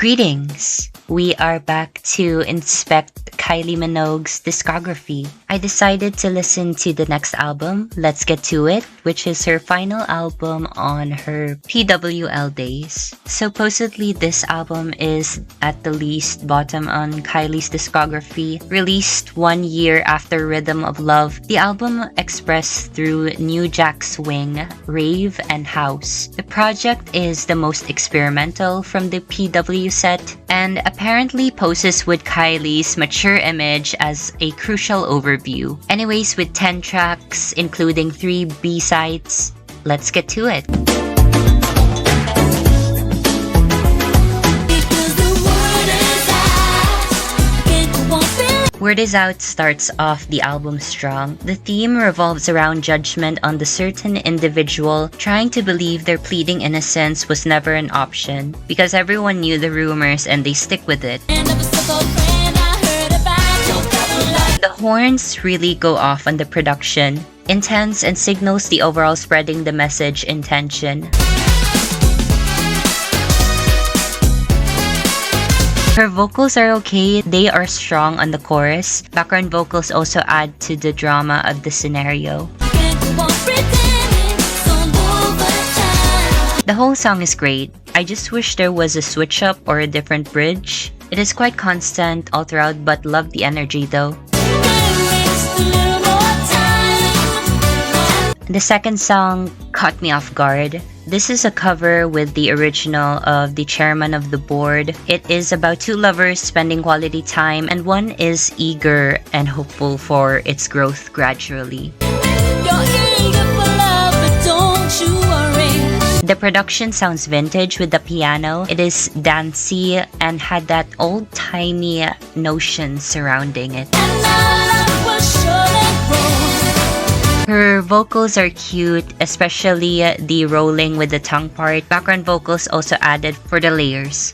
Greetings! We are back to inspect Kylie Minogue's discography. I decided to listen to the next album, Let's Get To It, which is her final album on her PWL days. Supposedly, this album is at the least bottom on Kylie's discography. Released 1 year after Rhythm of Love, the album expressed through new jack swing, rave, and house. The project is the most experimental from the PW set, and apparently poses with Kylie's mature image as a crucial overview. Anyways, with 10 tracks, including 3 B-sides, let's get to it. Word Is Out starts off the album strong. The theme revolves around judgment on the certain individual trying to believe their pleading innocence was never an option because everyone knew the rumors and they stick with it. The horns really go off on the production, intense and signals the overall spreading the message intention. Her vocals are okay, they are strong on the chorus. Background vocals also add to the drama of the scenario. The whole song is great. I just wish there was a switch up or a different bridge. It is quite constant all throughout, but love the energy though. The second song caught me off guard. This is a cover with the original of the chairman of the board. It is about 2 lovers spending quality time, and one is eager and hopeful for its growth gradually. The production sounds vintage with the piano. It is dancey and had that old-timey notion surrounding it. Her vocals are cute, especially the rolling with the tongue part. Background vocals also added for the layers.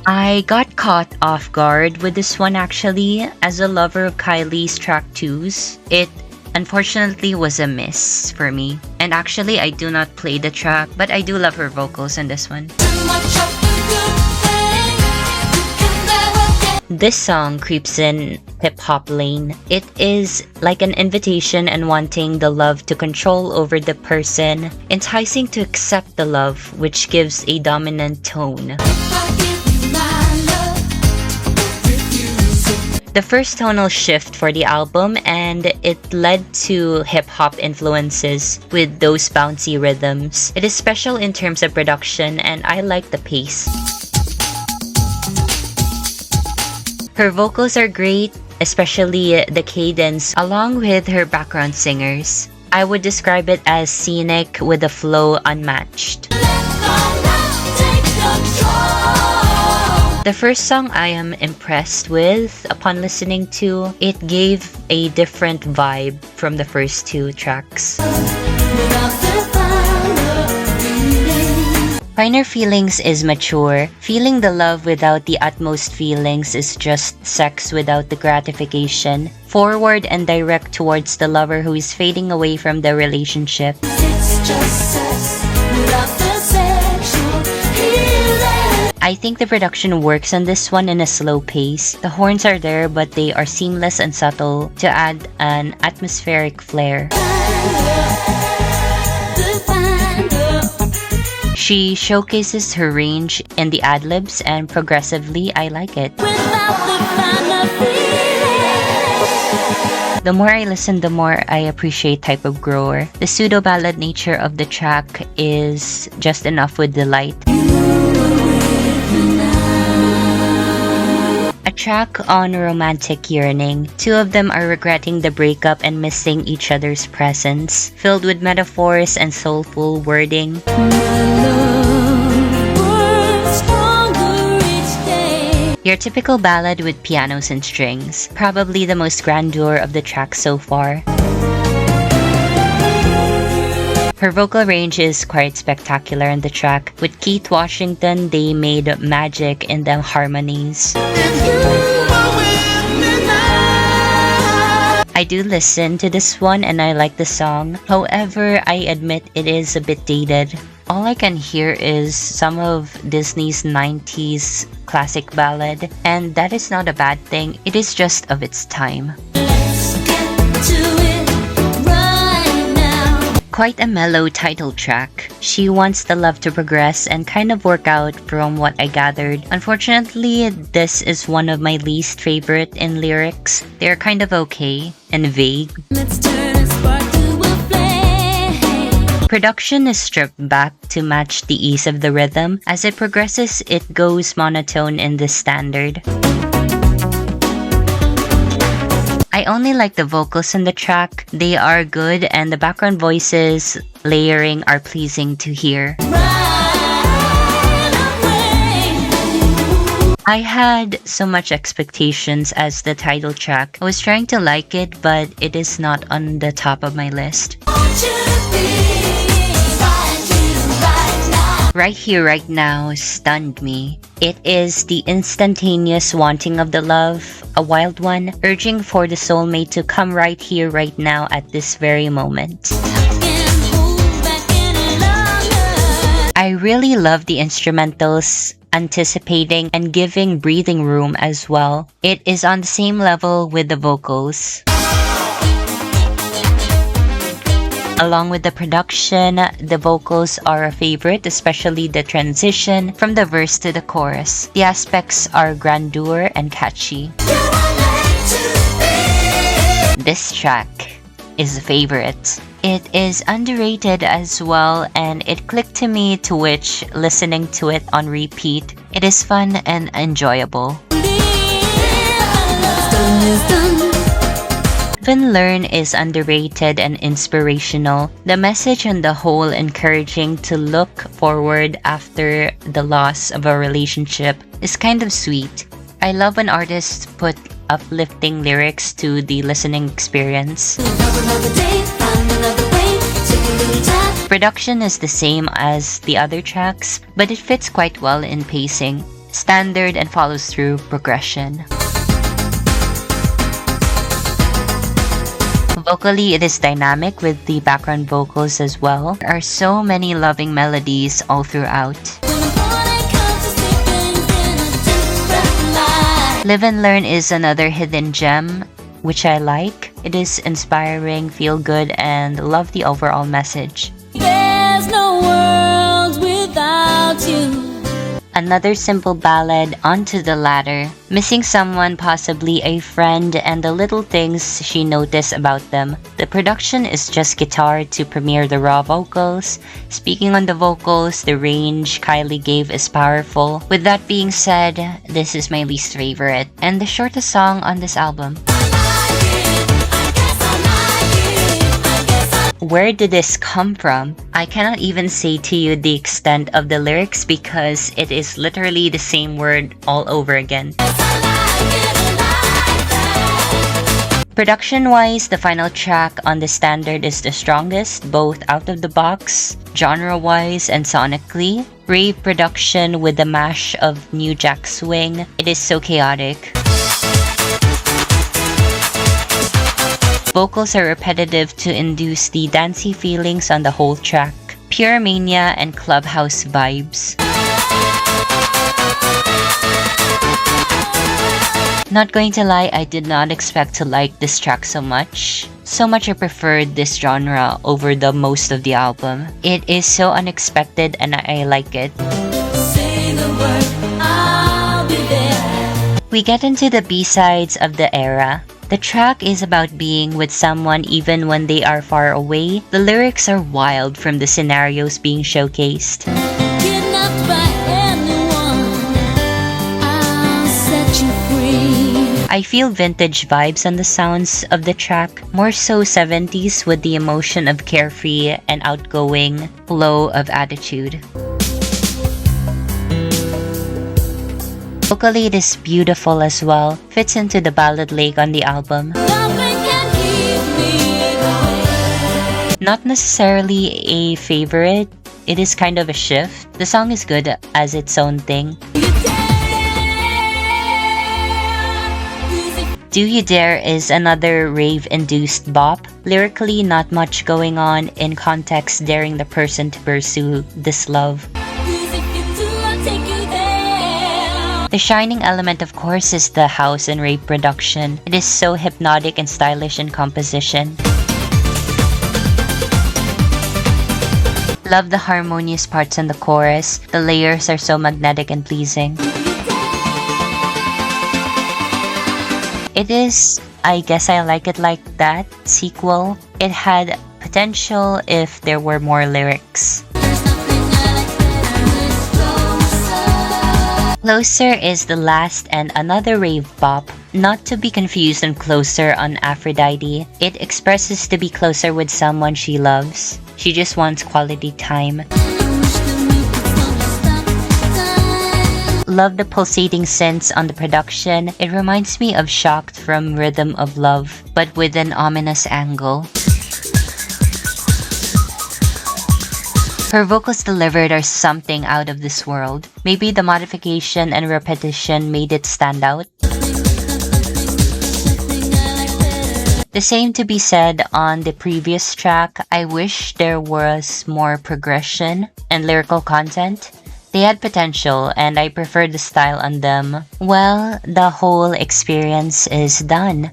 I got caught off guard with this one actually. As a lover of Kylie's track 2s, it unfortunately was a miss for me. And actually, I do not play the track, but I do love her vocals in this one. This song creeps in hip-hop lane. It is like an invitation and wanting the love to control over the person, enticing to accept the love, which gives a dominant tone. The first tonal shift for the album, and it led to hip-hop influences with those bouncy rhythms. It is special in terms of production, and I like the pace. Her vocals are great, especially the cadence, along with her background singers. I would describe it as scenic with a flow unmatched. The first song I am impressed with upon listening to. It gave a different vibe from the first 2 tracks. Finer Feelings is mature. Feeling the love without the utmost feelings is just sex without the gratification. Forward and direct towards the lover who is fading away from the relationship. It's just sex without the sexual healing. I think the production works on this one in a slow pace. The horns are there, but they are seamless and subtle to add an atmospheric flair. She showcases her range in the ad-libs, and progressively, I like it. The more I listen, the more I appreciate Type of Grower. The pseudo-ballad nature of the track is just enough with delight. A track on romantic yearning. 2 of them are regretting the breakup and missing each other's presence, filled with metaphors and soulful wording. Your typical ballad with pianos and strings, probably the most grandeur of the track so far. Her vocal range is quite spectacular in the track. With Keith Washington, they made magic in the harmonies. I do listen to this one and I like the song. However, I admit it is a bit dated. all I can hear is some of Disney's 90s classic ballad, and that is not a bad thing, it is just of its time. Let's get to it right now. Quite a mellow title track. She wants the love to progress and kind of work out from what I gathered. Unfortunately, this is one of my least favorite in lyrics. They're kind of okay and vague. Let's turn a spark to a flame. Production is stripped back to match the ease of the rhythm. As it progresses, it goes monotone in the standard. I only like the vocals in the track. They are good and the background voices layering are pleasing to hear. I had so much expectations as the title track. I was trying to like it, but it is not on the top of my list. Right Here, Right Now stunned me. It is the instantaneous wanting of the love, a wild one, urging for the soulmate to come right here, right now at this very moment. I really love the instrumentals, anticipating and giving breathing room as well. It is on the same level with the vocals. Along with the production, the vocals are a favorite, especially the transition from the verse to the chorus. The aspects are grandeur and catchy. This track is a favorite. It is underrated as well, and it clicked to me, to which listening to it on repeat, it is fun and enjoyable. Live and Learn is underrated and inspirational. The message on the whole encouraging to look forward after the loss of a relationship is kind of sweet. I love when artists put uplifting lyrics to the listening experience. Production is the same as the other tracks, but it fits quite well in pacing, standard and follows through progression. Vocally, it is dynamic with the background vocals as well. There are so many loving melodies all throughout. Live and Learn is another hidden gem, which I like. It is inspiring, feel good, and love the overall message. There's no world without you. Another simple ballad, Onto the Ladder. Missing someone, possibly a friend, and the little things she noticed about them. The production is just guitar to premiere the raw vocals. Speaking on the vocals, the range Kylie gave is powerful. With that being said, this is my least favorite and the shortest song on this album. Where did this come from? I cannot even say to you the extent of the lyrics because it is literally the same word all over again. Production-wise, the final track on the standard is the strongest, both out of the box, genre-wise, and sonically. Rave production with the mash of New Jack Swing. It is so chaotic. Vocals are repetitive to induce the dancey feelings on the whole track. Pure mania and clubhouse vibes. Not going to lie, I did not expect to like this track so much. So much I preferred this genre over the most of the album. It is so unexpected and I like it. Say the word, I'll be there. We get into the B-sides of the era. The track is about being with someone even when they are far away. The lyrics are wild from the scenarios being showcased. Kidnapped by anyone, I'll set you free. I feel vintage vibes on the sounds of the track, more so 70s with the emotion of carefree and outgoing flow of attitude. Vocally, it is beautiful as well, fits into the ballad lake on the album. Nothing can keep me away. Not necessarily a favorite, it is kind of a shift. The song is good as its own thing. Do You Dare is another rave-induced bop. Lyrically, not much going on, in context daring the person to pursue this love. The shining element, of course, is the house and rave production. It is so hypnotic and stylish in composition. Love the harmonious parts in the chorus. The layers are so magnetic and pleasing. It is, I Guess I Like It Like That sequel. It had potential if there were more lyrics. Closer is the last and another rave bop, not to be confused on Closer on Aphrodite. It expresses to be closer with someone she loves. She just wants quality time. Love the pulsating synths on the production. It reminds me of Shocked from Rhythm of Love, but with an ominous angle. Her vocals delivered are something out of this world. Maybe the modification and repetition made it stand out. The same to be said on the previous track. I wish there was more progression and lyrical content. They had potential and I preferred the style on them. Well, the whole experience is done.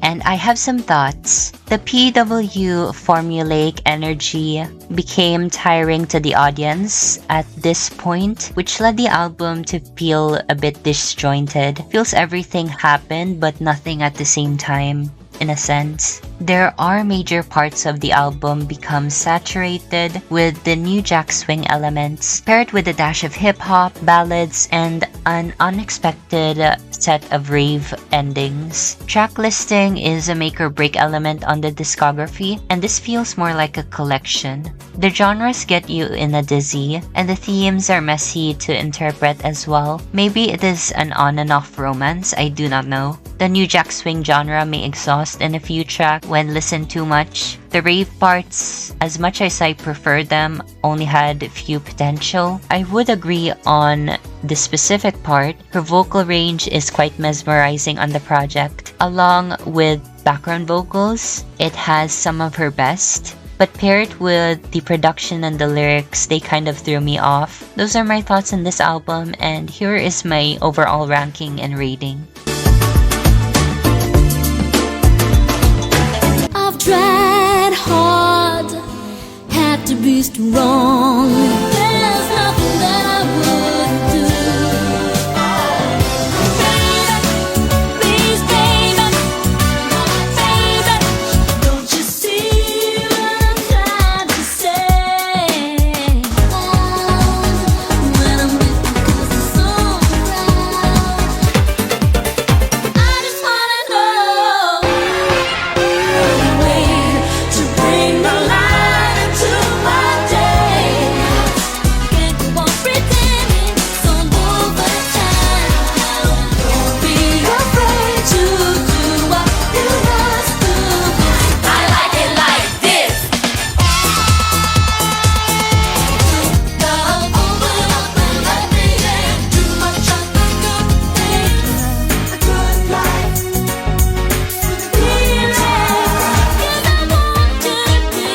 And I have some thoughts. The PW formulaic energy became tiring to the audience at this point, which led the album to feel a bit disjointed. Feels everything happened but nothing at the same time, in a sense. There are major parts of the album become saturated with the new jack swing elements, paired with a dash of hip-hop, ballads, and an unexpected set of rave endings. Track listing is a make-or-break element on the discography, and this feels more like a collection. The genres get you in a dizzy, and the themes are messy to interpret as well. Maybe it is an on and off romance, I do not know. The new jack swing genre may exhaust in a few tracks when listened too much. The rave parts, as much as I prefer them, only had few potential. I would agree on the specific part. Her vocal range is quite mesmerizing on the project. Along with background vocals, it has some of her best. But paired with the production and the lyrics, they kind of threw me off. Those are my thoughts on this album, and here is my overall ranking and rating. Tried hard, had to be strong. There's nothing that I wouldn't do. Baby, please, baby, baby, don't you see what I'm trying to say? When I'm with you, 'cause it's so right. I just wanna know to bring the light into my day. Can't go on pretending some overtime. Don't be afraid to do what you must do. I like it like this. Love open, let me in. Too much of the good things, a good life with a clear air. 'Cause I want you to be.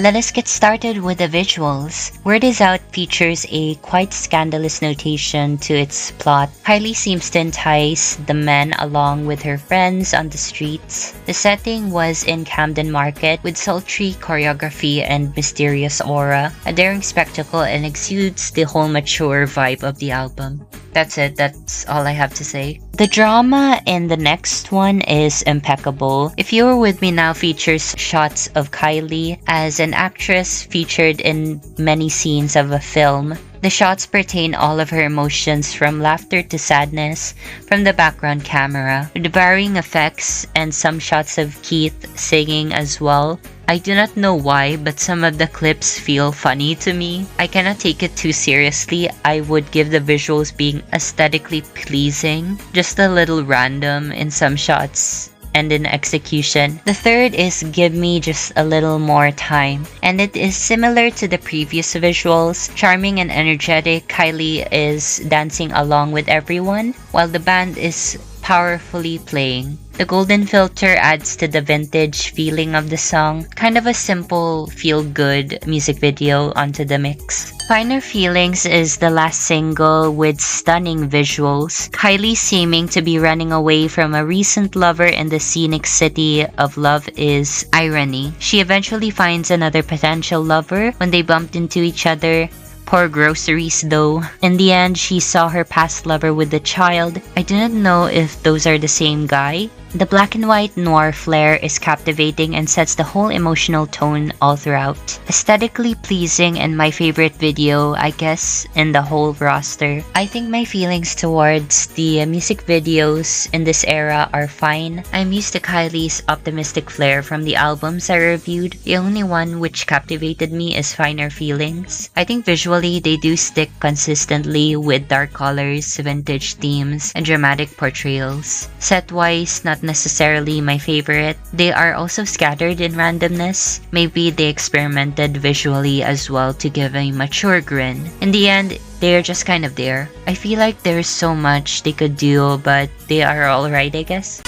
Let us get started with the visuals. Word Is Out features a quite scandalous notation to its plot. Kylie seems to entice the men along with her friends on the streets. The setting was in Camden Market with sultry choreography and mysterious aura, a daring spectacle, and exudes the whole mature vibe of the album. That's it, that's all I have to say. The drama in the next one is impeccable. If You Were With Me Now features shots of Kylie as an actress featured in many scenes of a film. The shots pertain all of her emotions from laughter to sadness from the background camera, with varying effects and some shots of Keith singing as well. I do not know why, but some of the clips feel funny to me. I cannot take it too seriously. I would give the visuals being aesthetically pleasing, just a little random in some shots and in execution. The third is Give Me Just a Little More Time, and it is similar to the previous visuals. Charming and energetic, Kylie is dancing along with everyone while the band is powerfully playing. The golden filter adds to the vintage feeling of the song, kind of a simple feel-good music video onto the mix. Finer Feelings is the last single with stunning visuals. Kylie seeming to be running away from a recent lover in the scenic city of love is irony. She eventually finds another potential lover when they bumped into each other. Poor groceries though. In the end, she saw her past lover with the child. I didn't know if those are the same guy. The black and white noir flair is captivating and sets the whole emotional tone all throughout. Aesthetically pleasing and my favorite video, I guess, in the whole roster. I think my feelings towards the music videos in this era are fine. I'm used to Kylie's optimistic flair from the albums I reviewed. The only one which captivated me is Finer Feelings. I think visually they do stick consistently with dark colors, vintage themes, and dramatic portrayals. Set-wise, not necessarily my favorite. They are also scattered in randomness. Maybe they experimented visually as well to give a mature grin. In the end, they're just kind of there. I feel like there's so much they could do, but they are alright, I guess.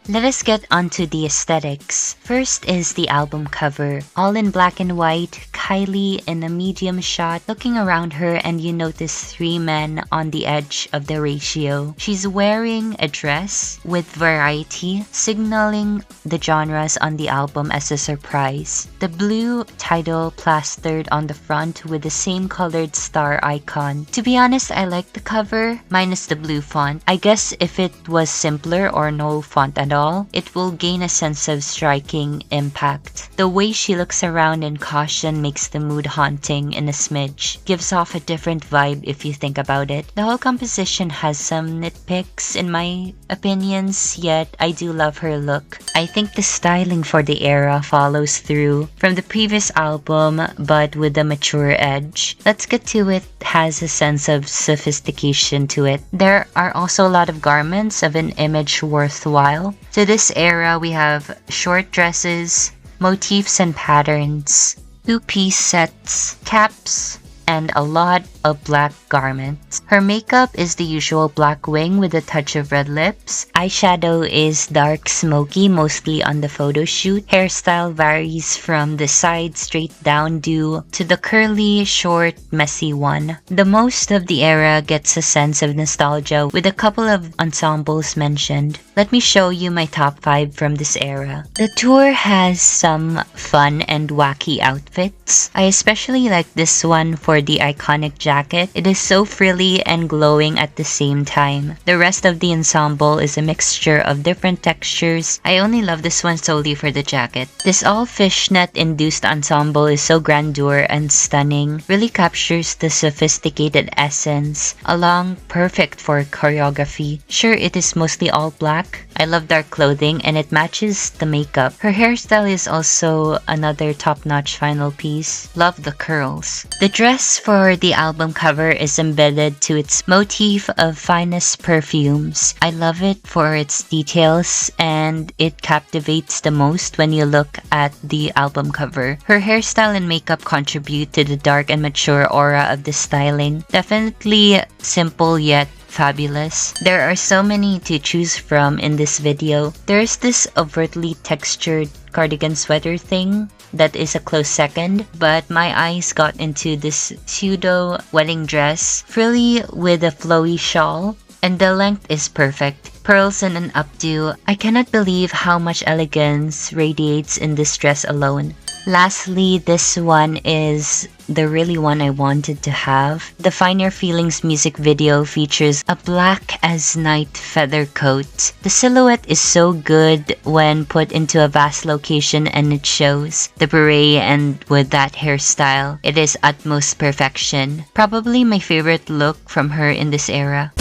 Let us get onto the aesthetics. First is the album cover. All in black and white, Kylie in a medium shot, looking around her and you notice three men on the edge of the ratio. She's wearing a dress with variety, signaling the genres on the album as a surprise. The blue title plastered on the front with the same colored star icon. To be honest, I like the cover, minus the blue font. I guess if it was simpler or no font at all, it will gain a sense of striking impact. The way she looks around in caution makes the mood haunting in a smidge. Gives off a different vibe if you think about it. The whole composition has some nitpicks in my opinions, yet I do love her look. I think the styling for the era follows through from the previous album, but with a mature edge. Let's Get to It has a sense of sophistication to it. There are also a lot of garments of an image worthwhile. To this era, we have short dresses, motifs and patterns, two-piece sets, caps, and a lot of black garments. Her makeup is the usual black wing with a touch of red lips. Eyeshadow is dark smoky, mostly on the photo shoot. Hairstyle varies from the side straight down do to the curly, short, messy one. The most of the era gets a sense of nostalgia with a couple of ensembles mentioned. Let me show you my top 5 from this era. The tour has some fun and wacky outfits. I especially like this one for the iconic jacket. It is so frilly and glowing at the same time. The rest of the ensemble is a mixture of different textures. I only love this one solely for the jacket. This all fishnet induced ensemble is so grandeur and stunning. Really captures the sophisticated essence, along perfect for choreography. Sure, it is mostly all black. I love dark clothing and it matches the makeup. Her hairstyle is also another top-notch final piece. Love the curls. The dress for the album cover is embedded to its motif of finest perfumes. I love it for its details and it captivates the most when you look at the album cover. Her hairstyle and makeup contribute to the dark and mature aura of the styling. Definitely simple yet fabulous. There are so many to choose from in this video. There's this overtly textured cardigan sweater thing that is a close second, but my eyes got into this pseudo wedding dress, frilly with a flowy shawl, and the length is perfect. Pearls and an updo. I cannot believe how much elegance radiates in this dress alone. Lastly, this one is the really one I wanted to have. The Finer Feelings music video features a black as night feather coat. The silhouette is so good when put into a vast location and it shows. The beret and with that hairstyle, it is utmost perfection. Probably my favorite look from her in this era.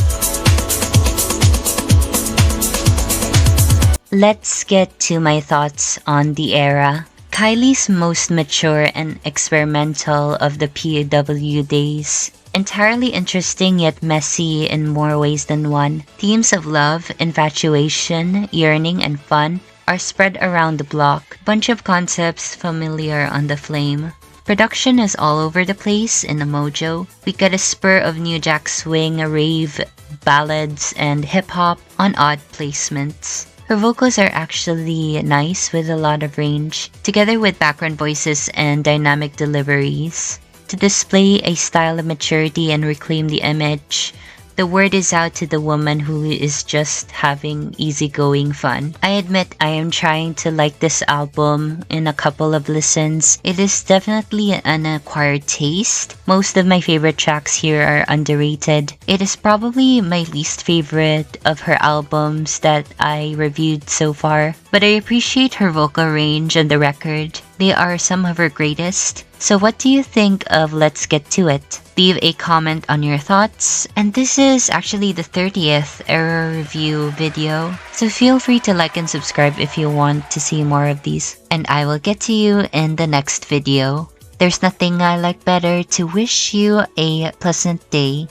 Let's get to my thoughts on the era. Kylie's most mature and experimental of the PW days. Entirely interesting yet messy in more ways than one. Themes of love, infatuation, yearning, and fun are spread around the block. Bunch of concepts familiar on the flame. Production is all over the place in 𝕄𝕦𝕤𝕚. We get a spur of new jack swing, rave, ballads, and hip-hop on odd placements. Her vocals are actually nice with a lot of range, together with background voices and dynamic deliveries. To display a style of maturity and reclaim the image, the word is out to the woman who is just having easygoing fun. I admit I am trying to like this album in a couple of listens. It is definitely an acquired taste. Most of my favorite tracks here are underrated. It is probably my least favorite of her albums that I reviewed so far, but I appreciate her vocal range on the record. They are some of her greatest. So what do you think of Let's Get To It? Leave a comment on your thoughts. And this is actually the 30th era review video. So feel free to like and subscribe if you want to see more of these. And I will get to you in the next video. There's nothing I like better to wish you a pleasant day.